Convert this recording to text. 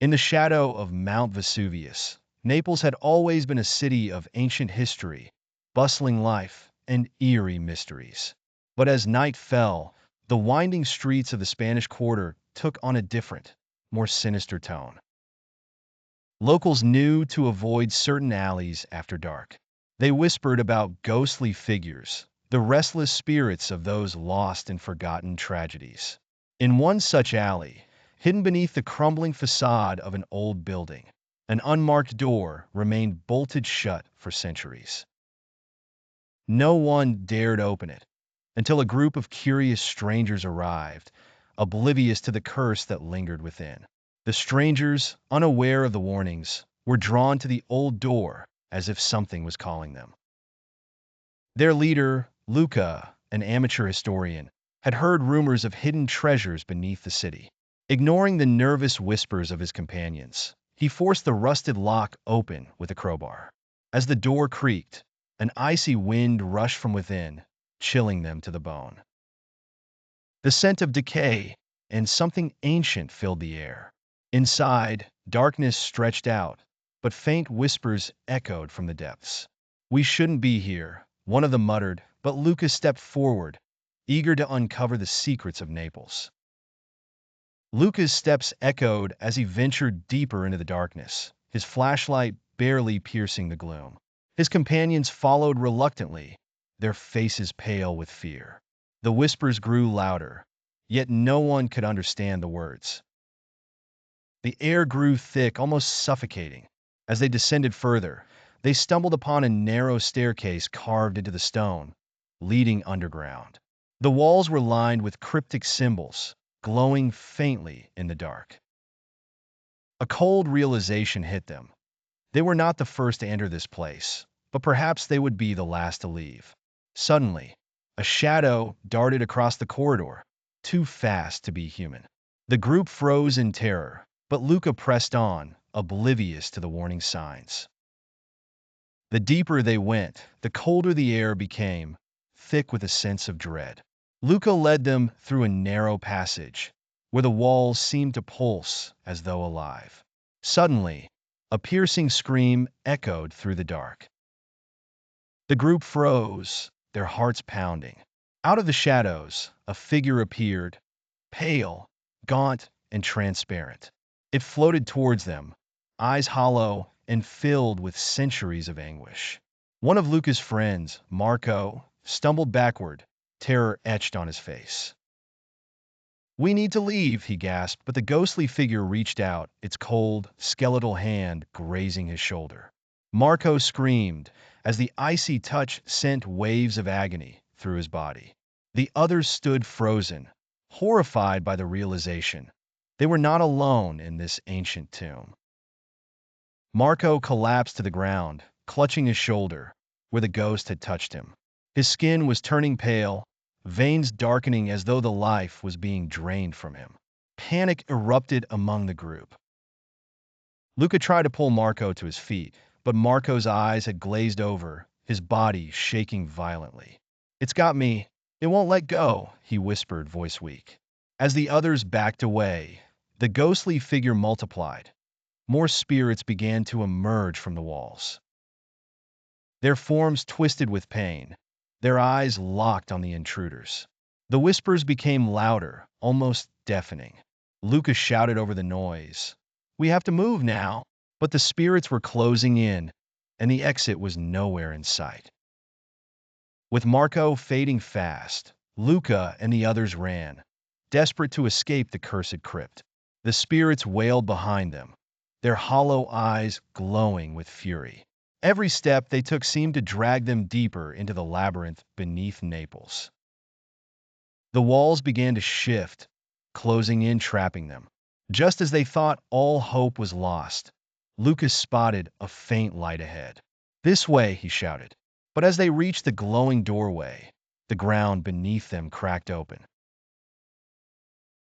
In the shadow of Mount Vesuvius, Naples had always been a city of ancient history, bustling life, and eerie mysteries. But as night fell, the winding streets of the Spanish Quarter took on a different, more sinister tone. Locals knew to avoid certain alleys after dark. They whispered about ghostly figures, the restless spirits of those lost in forgotten tragedies. In one such alley, hidden beneath the crumbling facade of an old building, an unmarked door remained bolted shut for centuries. No one dared open it until a group of curious strangers arrived, oblivious to the curse that lingered within. The strangers, unaware of the warnings, were drawn to the old door as if something was calling them. Their leader, Luca, an amateur historian, had heard rumors of hidden treasures beneath the city. Ignoring the nervous whispers of his companions, he forced the rusted lock open with a crowbar. As the door creaked, an icy wind rushed from within, chilling them to the bone. The scent of decay and something ancient filled the air. Inside, darkness stretched out, but faint whispers echoed from the depths. "We shouldn't be here," one of them muttered, but Lucas stepped forward, eager to uncover the secrets of Naples. Luca's steps echoed as he ventured deeper into the darkness, his flashlight barely piercing the gloom. His companions followed reluctantly, their faces pale with fear. The whispers grew louder, yet no one could understand the words. The air grew thick, almost suffocating. As they descended further, they stumbled upon a narrow staircase carved into the stone, leading underground. The walls were lined with cryptic symbols, glowing faintly in the dark. A cold realization hit them. They were not the first to enter this place, but perhaps they would be the last to leave. Suddenly, a shadow darted across the corridor, too fast to be human. The group froze in terror, but Luca pressed on, oblivious to the warning signs. The deeper they went, the colder the air became, thick with a sense of dread. Luca led them through a narrow passage, where the walls seemed to pulse as though alive. Suddenly, a piercing scream echoed through the dark. The group froze, their hearts pounding. Out of the shadows, a figure appeared, pale, gaunt, and transparent. It floated towards them, eyes hollow and filled with centuries of anguish. One of Luca's friends, Marco, stumbled backward, terror etched on his face. "We need to leave," he gasped, but the ghostly figure reached out, its cold, skeletal hand grazing his shoulder. Marco screamed as the icy touch sent waves of agony through his body. The others stood frozen, horrified by the realization they were not alone in this ancient tomb. Marco collapsed to the ground, clutching his shoulder, where the ghost had touched him. His skin was turning pale, veins darkening as though the life was being drained from him. Panic erupted among the group. Luca tried to pull Marco to his feet, but Marco's eyes had glazed over, his body shaking violently. "It's got me. It won't let go," he whispered, voice weak. As the others backed away, the ghostly figure multiplied. More spirits began to emerge from the walls. Their forms twisted with pain, their eyes locked on the intruders. The whispers became louder, almost deafening. Lucas shouted over the noise, "We have to move now!" But the spirits were closing in, and the exit was nowhere in sight. With Marco fading fast, Luca and the others ran, desperate to escape the cursed crypt. The spirits wailed behind them, their hollow eyes glowing with fury. Every step they took seemed to drag them deeper into the labyrinth beneath Naples. The walls began to shift, closing in, trapping them. Just as they thought all hope was lost, Lucas spotted a faint light ahead. "This way," he shouted. But as they reached the glowing doorway, the ground beneath them cracked open.